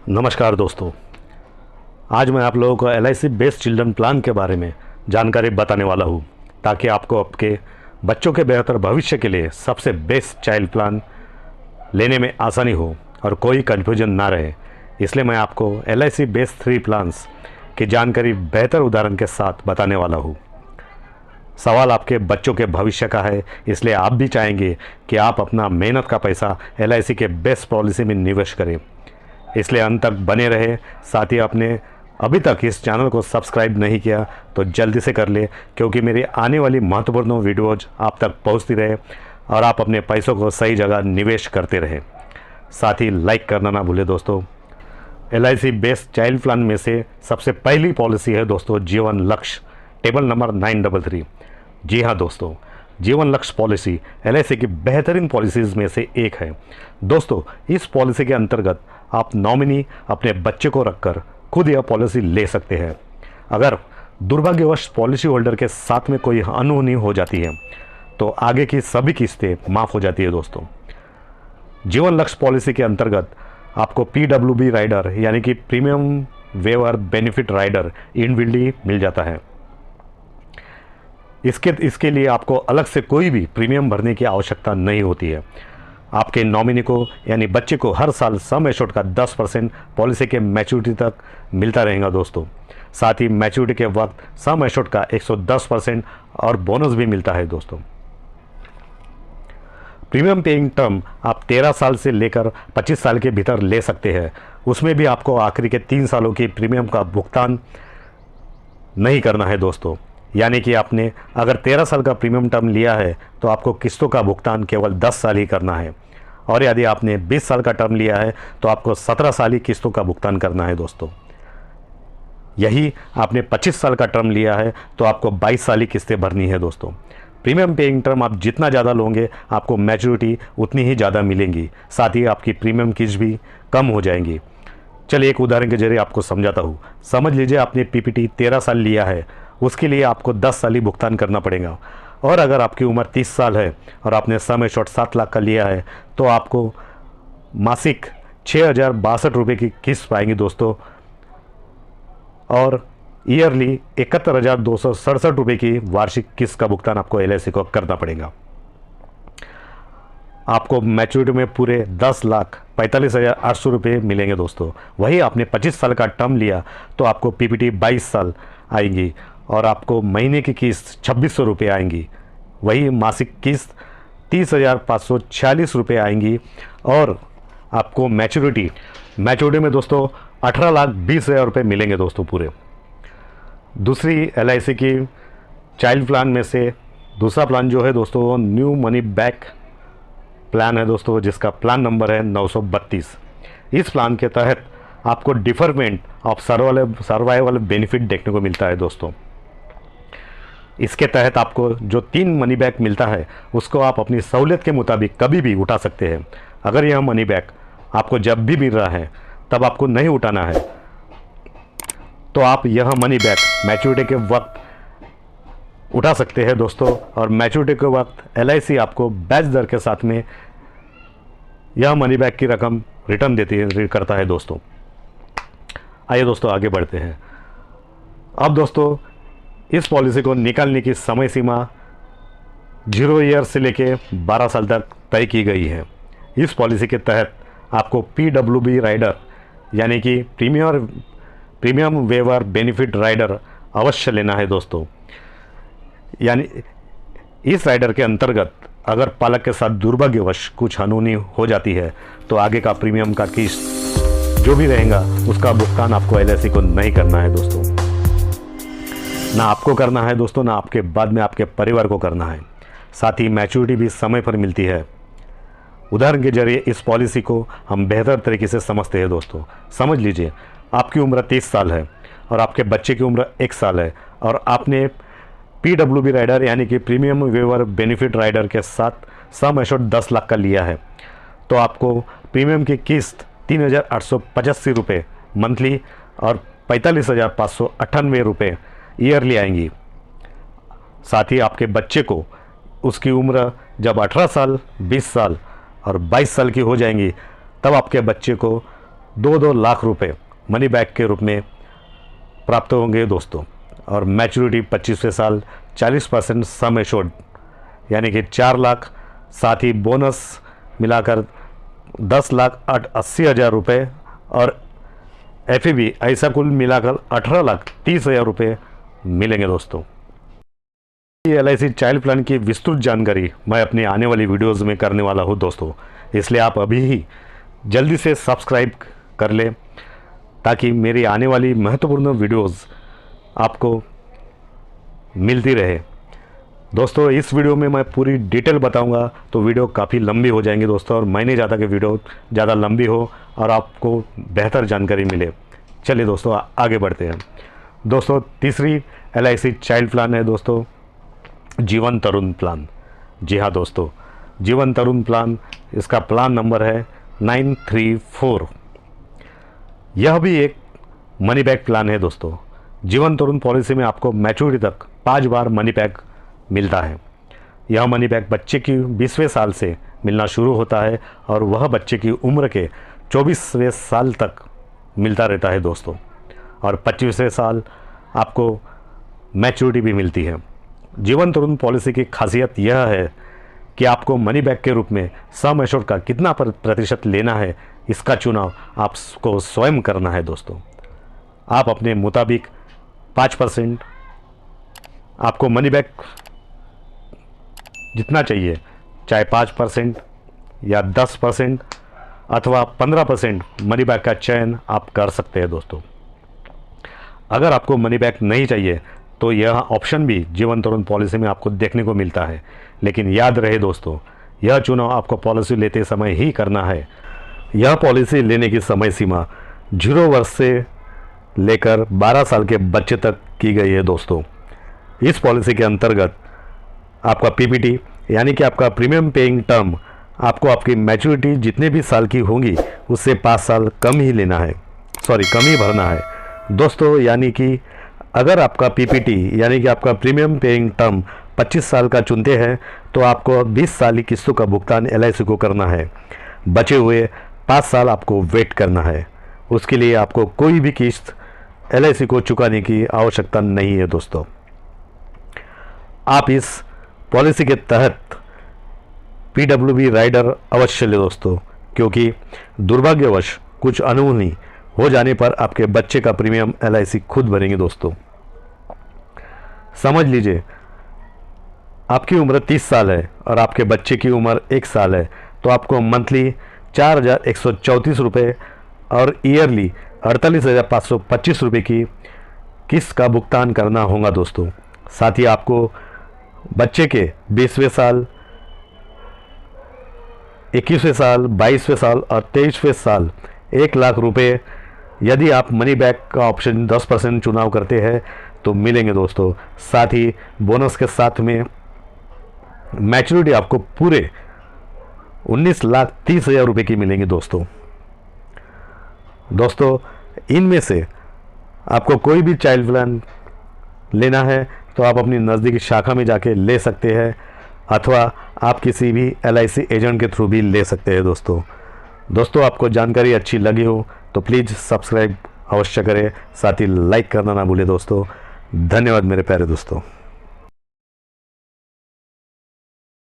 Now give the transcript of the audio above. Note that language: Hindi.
नमस्कार दोस्तों, आज मैं आप लोगों को LIC बेस्ड चिल्ड्रन प्लान के बारे में जानकारी बताने वाला हूँ, ताकि आपको आपके बच्चों के बेहतर भविष्य के लिए सबसे बेस्ट चाइल्ड प्लान लेने में आसानी हो और कोई कन्फ्यूजन ना रहे। इसलिए मैं आपको LIC बेस्ड 3 प्लान्स की जानकारी बेहतर उदाहरण के साथ बताने वाला हूँ। सवाल आपके बच्चों के भविष्य का है, इसलिए आप भी चाहेंगे कि आप अपना मेहनत का पैसा LIC के बेस्ट पॉलिसी में निवेश करें। इसलिए अंत तक बने रहे। साथ ही आपने अभी तक इस चैनल को सब्सक्राइब नहीं किया तो जल्दी से कर ले, क्योंकि मेरी आने वाली महत्वपूर्ण वीडियोज आप तक पहुंचती रहे और आप अपने पैसों को सही जगह निवेश करते रहें। साथ ही लाइक करना ना भूले दोस्तों। LIC बेस्ड चाइल्ड प्लान में से सबसे पहली पॉलिसी है दोस्तों जीवन लक्ष्य, टेबल नंबर 933। जी हाँ दोस्तों, जीवन लक्ष्य पॉलिसी LIC की बेहतरीन पॉलिसीज़ में से एक है। दोस्तों, इस पॉलिसी के अंतर्गत आप नॉमिनी अपने बच्चे को रखकर खुद यह पॉलिसी ले सकते हैं। अगर दुर्भाग्यवश पॉलिसी होल्डर के साथ में कोई अनहोनी हो जाती है तो आगे की सभी किस्तें माफ़ हो जाती है दोस्तों। जीवन लक्ष्य पॉलिसी के अंतर्गत आपको PWB राइडर यानी कि premium waiver benefit rider inbuilt मिल जाता है। इसके लिए आपको अलग से कोई भी प्रीमियम भरने की आवश्यकता नहीं होती है। आपके नॉमिनी को यानी बच्चे को हर साल सम एश्योर्ड का 10% पॉलिसी के मैच्योरिटी तक मिलता रहेगा दोस्तों। साथ ही मैच्योरिटी के वक्त सम एश्योर्ड का 110% और बोनस भी मिलता है दोस्तों। प्रीमियम पेइंग टर्म आप 13 साल से लेकर 25 साल के भीतर ले सकते हैं। उसमें भी आपको आखिरी के 3 सालों की प्रीमियम का भुगतान नहीं करना है दोस्तों। यानी कि आपने अगर 13 साल का प्रीमियम टर्म लिया है तो आपको किस्तों का भुगतान केवल 10 साल ही करना है, और यदि आपने 20 साल का टर्म लिया है तो आपको 17 साल ही किस्तों का भुगतान करना है दोस्तों। यही आपने 25 साल का टर्म लिया है तो आपको 22 साल ही किस्तें भरनी है दोस्तों। प्रीमियम पेइंग टर्म आप जितना ज़्यादा लोगे आपको मैच्योरिटी उतनी ही ज़्यादा मिलेंगी, साथ ही आपकी प्रीमियम किस्त भी कम हो जाएंगी। चलिए एक उदाहरण के जरिए आपको समझाता हूँ। समझ लीजिए आपने PPT 13 साल लिया है, उसके लिए आपको 10 साल ही भुगतान करना पड़ेगा। और अगर आपकी उम्र 30 साल है और आपने सम एश्योर्ड 7 लाख का लिया है तो आपको मासिक 6,062 रुपये की किस्त पाएंगे दोस्तों, और ईयरली 71,267 रुपये की वार्षिक किस्त का भुगतान आपको LIC को करना पड़ेगा। आपको मैच्योरिटी में पूरे 10,45,800 रुपये मिलेंगे दोस्तों। वही आपने 25 साल का टर्म लिया तो आपको PPT 22 साल आएंगी और आपको महीने की किस्त 2,600 रुपये आएंगी। वही मासिक किस्त 30,546 रुपये आएंगी, और आपको मैच्योरिटी में दोस्तों 18,20,000 रुपये मिलेंगे दोस्तों पूरे। दूसरी LIC की चाइल्ड प्लान में से दूसरा प्लान जो है दोस्तों वो न्यू मनी बैक प्लान है दोस्तों, जिसका प्लान नंबर है 932। इस प्लान के तहत आपको डिफरमेंट ऑफ सर्वाइवल बेनिफिट देखने को मिलता है दोस्तों। इसके तहत आपको जो 3 मनी बैक मिलता है उसको आप अपनी सहूलियत के मुताबिक कभी भी उठा सकते हैं। अगर यह मनी बैक आपको जब भी मिल रहा है तब आपको नहीं उठाना है, तो आप यह मनी बैक मैच्योरिटी के वक्त उठा सकते हैं दोस्तों। और मैच्योरिटी के वक्त LIC आपको ब्याज दर के साथ में यह मनी बैक की रकम रिटर्न करता है दोस्तों। आइए दोस्तों आगे बढ़ते हैं। अब दोस्तों इस पॉलिसी को निकालने की समय सीमा 0 ईयर से लेके 12 साल तक तय की गई है। इस पॉलिसी के तहत आपको PWB राइडर यानी कि प्रीमियम वेवर बेनिफिट राइडर अवश्य लेना है दोस्तों। यानी इस राइडर के अंतर्गत अगर पालक के साथ दुर्भाग्यवश कुछ अनहोनी हो जाती है तो आगे का प्रीमियम का किस्त जो भी रहेगा उसका भुगतान आपको LIC को नहीं करना है दोस्तों। ना आपको करना है दोस्तों, ना आपके बाद में आपके परिवार को करना है। साथ ही मैच्योरिटी भी समय पर मिलती है। उदाहरण के जरिए इस पॉलिसी को हम बेहतर तरीके से समझते हैं दोस्तों। समझ लीजिए आपकी उम्र 30 साल है और आपके बच्चे की उम्र 1 साल है, और आपने PWB राइडर यानी कि प्रीमियम वेवर बेनिफिट राइडर के साथ सम एश्योर्ड 10 लाख का लिया है, तो आपको प्रीमियम की किस्त 3,885 रुपये मंथली और 45,598 रुपये ईयरली आएंगी। साथ ही आपके बच्चे को उसकी उम्र जब 18 साल, 20 साल और 22 साल की हो जाएंगी तब आपके बच्चे को 2-2 लाख रुपए मनी बैक के रूप में प्राप्त होंगे दोस्तों। और मैच्योरिटी 25वें साल 40% सम एश्योर्ड यानी कि 4 लाख, साथ ही बोनस मिलाकर 10,80,000 रुपये और एफईबी ऐसा कुल मिलाकर 18,30,000 रुपये मिलेंगे दोस्तों। LIC चाइल्ड प्लान की विस्तृत जानकारी मैं अपनी आने वाली वीडियोज़ में करने वाला हूँ दोस्तों, इसलिए आप अभी ही जल्दी से सब्सक्राइब कर लें ताकि मेरी आने वाली महत्वपूर्ण वीडियोज़ आपको मिलती रहे दोस्तों। इस वीडियो में मैं पूरी डिटेल बताऊंगा तो वीडियो काफ़ी लंबी हो जाएंगी दोस्तों, और मैं नहीं चाहता कि वीडियो ज़्यादा लंबी हो और आपको बेहतर जानकारी मिले। चलिए दोस्तों आगे बढ़ते हैं। दोस्तों तीसरी LIC चाइल्ड प्लान है दोस्तों जीवन तरुण प्लान। जी हाँ दोस्तों, जीवन तरुण प्लान, इसका प्लान नंबर है 934। यह भी एक मनी बैक प्लान है दोस्तों। जीवन तरुण पॉलिसी में आपको मैच्योरिटी तक 5 बार मनी बैक मिलता है। यह मनी बैक बच्चे की 20वें साल से मिलना शुरू होता है और वह बच्चे की उम्र के 24वें साल तक मिलता रहता है दोस्तों। और 25वें साल आपको मैच्योरिटी भी मिलती है। जीवन तरुण पॉलिसी की खासियत यह है कि आपको मनी बैक के रूप में सम एश्योर्ड का कितना प्रतिशत लेना है, इसका चुनाव आपको स्वयं करना है दोस्तों। आप अपने मुताबिक 5% आपको मनी बैक जितना चाहिए, चाहे 5% या 10% अथवा 15% मनी बैक का चयन आप कर सकते हैं दोस्तों। अगर आपको मनी बैक नहीं चाहिए तो यह ऑप्शन भी जीवन तरुण पॉलिसी में आपको देखने को मिलता है, लेकिन याद रहे दोस्तों, यह चुनाव आपको पॉलिसी लेते समय ही करना है। यह पॉलिसी लेने की समय सीमा 0 वर्ष से लेकर 12 साल के बच्चे तक की गई है दोस्तों। इस पॉलिसी के अंतर्गत आपका PPT यानी कि आपका प्रीमियम पेइंग टर्म आपको आपकी मैच्योरिटी जितने भी साल की होंगी उससे 5 साल कम ही लेना है, कम ही भरना है दोस्तों। यानी कि अगर आपका PPT यानी कि आपका प्रीमियम पेइंग टर्म 25 साल का चुनते हैं तो आपको 20 साल की किस्तों का भुगतान LIC को करना है। बचे हुए 5 साल आपको वेट करना है। उसके लिए आपको कोई भी किस्त LIC को चुकाने की आवश्यकता नहीं है दोस्तों। आप इस पॉलिसी के तहत PWB राइडर अवश्य ले दोस्तों, क्योंकि दुर्भाग्यवश कुछ अनहोनी हो जाने पर आपके बच्चे का प्रीमियम LIC खुद भरेंगे दोस्तों। समझ लीजिए आपकी उम्र 30 साल है और आपके बच्चे की उम्र 1 साल है, तो आपको मंथली 4,134 रुपये और ईयरली 48,525 रुपये की किस्त का भुगतान करना होगा दोस्तों। साथ ही आपको बच्चे के 20वें साल, 21वें साल, 22वें साल और 23वें साल 1 लाख रुपये, यदि आप मनी बैक का ऑप्शन 10% चुनाव करते हैं तो मिलेंगे दोस्तों। साथ ही बोनस के साथ में मैच्योरिटी आपको पूरे 19,30,000 रुपये की मिलेंगी दोस्तों। इनमें से आपको कोई भी चाइल्ड प्लान लेना है तो आप अपनी नज़दीकी शाखा में जाके ले सकते हैं, अथवा आप किसी भी LIC एजेंट के थ्रू भी ले सकते हैं दोस्तों। आपको जानकारी अच्छी लगी हो तो प्लीज़ सब्सक्राइब अवश्य करें, साथ ही लाइक करना ना भूलें दोस्तों। धन्यवाद मेरे प्यारे दोस्तों।